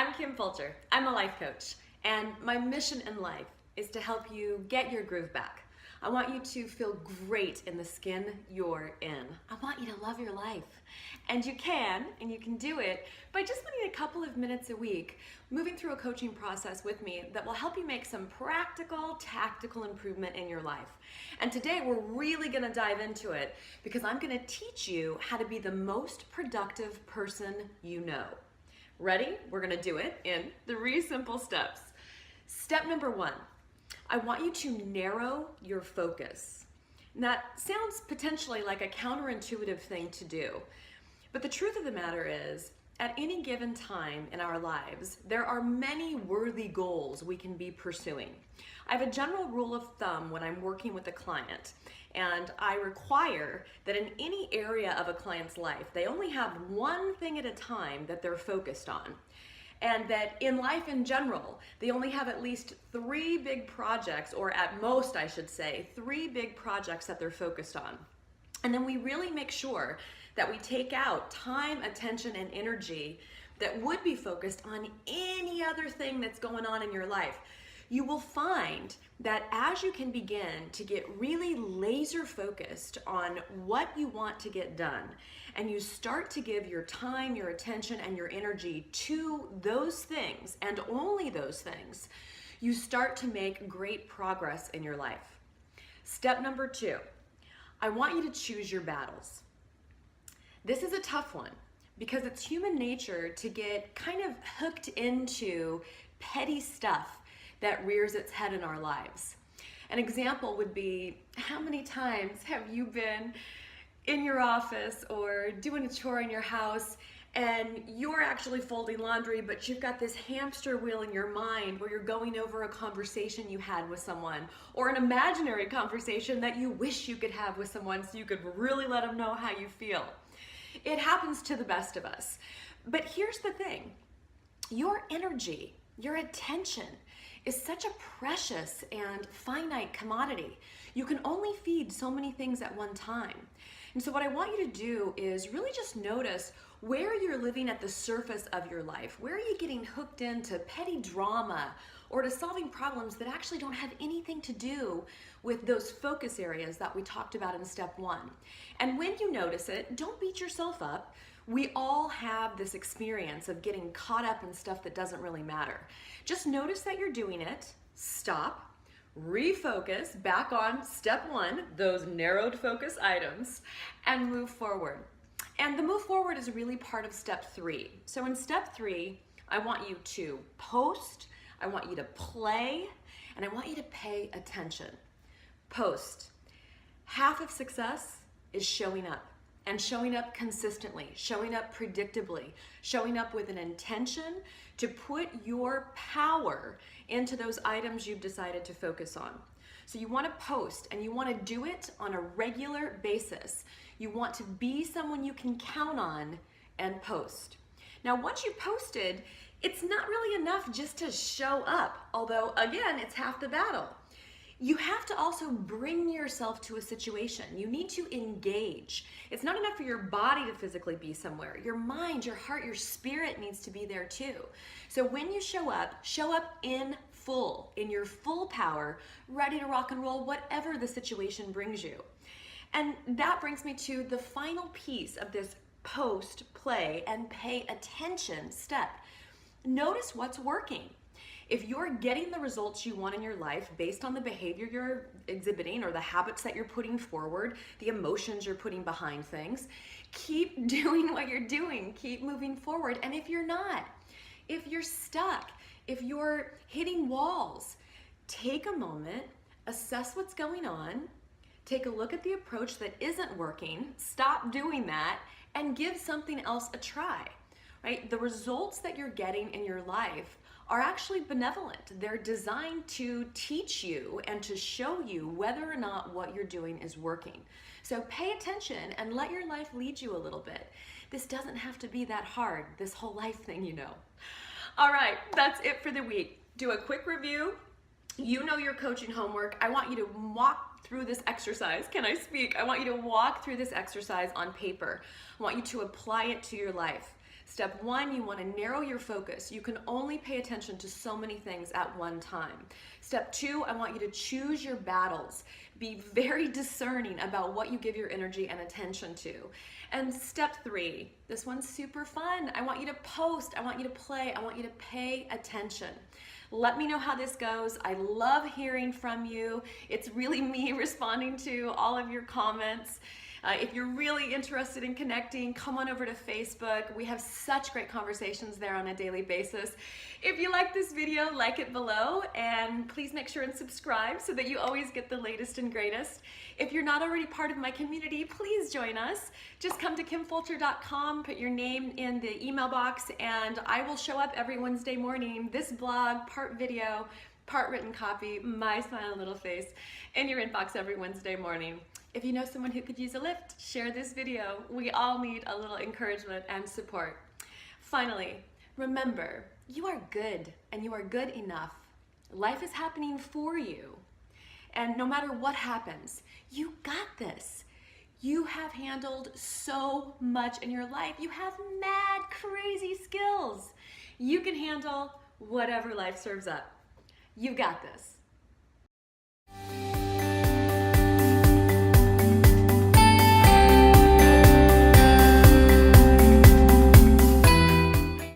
I'm Kim Fulcher. I'm a life coach, and my mission in life is to help you get your groove back. I want you to feel great in the skin you're in. I want you to love your life. And you can do it by just spending a couple of minutes a week moving through a coaching process with me that will help you make some practical, tactical improvement in your life. And today we're really gonna dive into it because I'm gonna teach you how to be the most productive person you know. Ready? We're gonna do it in 3 simple steps. Step number 1. I want you to narrow your focus. And that sounds potentially like a counterintuitive thing to do, but the truth of the matter is, at any given time in our lives, there are many worthy goals we can be pursuing. I have a general rule of thumb when I'm working with a client, and I require that in any area of a client's life, they only have one thing at a time that they're focused on. And that in life in general, they only have at least 3 big projects, or at most I should say, 3 big projects that they're focused on. And then we really make sure that we take out time, attention, and energy that would be focused on any other thing that's going on in your life. You will find that as you can begin to get really laser focused on what you want to get done, and you start to give your time, your attention, and your energy to those things, and only those things, you start to make great progress in your life. Step number 2, I want you to choose your battles. This is a tough one because it's human nature to get kind of hooked into petty stuff that rears its head in our lives. An example would be, how many times have you been in your office or doing a chore in your house and you're actually folding laundry, but you've got this hamster wheel in your mind where you're going over a conversation you had with someone, or an imaginary conversation that you wish you could have with someone so you could really let them know how you feel. It happens to the best of us. But here's the thing, your energy, your attention is such a precious and finite commodity. You can only feed so many things at one time. And so what I want you to do is really just notice where you're living at the surface of your life. Where are you getting hooked into petty drama or to solving problems that actually don't have anything to do with those focus areas that we talked about in step 1. And when you notice it, don't beat yourself up. We all have this experience of getting caught up in stuff that doesn't really matter. Just notice that you're doing it, stop, refocus back on step 1, those narrowed focus items, and move forward. And the move forward is really part of step 3. So in step 3, I want you to post, I want you to play, and I want you to pay attention. Post. Half of success is showing up. And showing up consistently, showing up predictably, showing up with an intention to put your power into those items you've decided to focus on. So you want to post, and you want to do it on a regular basis. You want to be someone you can count on and post. Now, once you posted, it's not really enough just to show up, although again, it's half the battle. You have to also bring yourself to a situation. You need to engage. It's not enough for your body to physically be somewhere. Your mind, your heart, your spirit needs to be there too. So when you show up in full, in your full power, ready to rock and roll whatever the situation brings you. And that brings me to the final piece of this post, play, and pay attention step. Notice what's working. If you're getting the results you want in your life based on the behavior you're exhibiting or the habits that you're putting forward, the emotions you're putting behind things, keep doing what you're doing, keep moving forward. And if you're not, if you're stuck, if you're hitting walls, take a moment, assess what's going on, take a look at the approach that isn't working, stop doing that, and give something else a try, right? The results that you're getting in your life are actually benevolent. They're designed to teach you and to show you whether or not what you're doing is working. So pay attention and let your life lead you a little bit. This doesn't have to be that hard, this whole life thing, you know. All right, that's it for the week. Do a quick review. You know your coaching homework. I want you to walk through this exercise. Can I speak? I want you to walk through this exercise on paper. I want you to apply it to your life. Step 1, you want to narrow your focus. You can only pay attention to so many things at one time. Step 2, I want you to choose your battles. Be very discerning about what you give your energy and attention to. And step 3, this one's super fun. I want you to post, I want you to play, I want you to pay attention. Let me know how this goes. I love hearing from you. It's really me responding to all of your comments. If you're really interested in connecting, come on over to Facebook. We have such great conversations there on a daily basis. If you like this video, like it below, and please make sure and subscribe so that you always get the latest and greatest. If you're not already part of my community, please join us. Just come to kimfulcher.com, put your name in the email box, and I will show up every Wednesday morning. This blog, part video, part written copy, my smiling little face, in your inbox every Wednesday morning. If you know someone who could use a lift, share this video. We all need a little encouragement and support. Finally, remember, you are good and you are good enough. Life is happening for you. And no matter what happens, you got this. You have handled so much in your life. You have mad, crazy skills. You can handle whatever life serves up. You got this.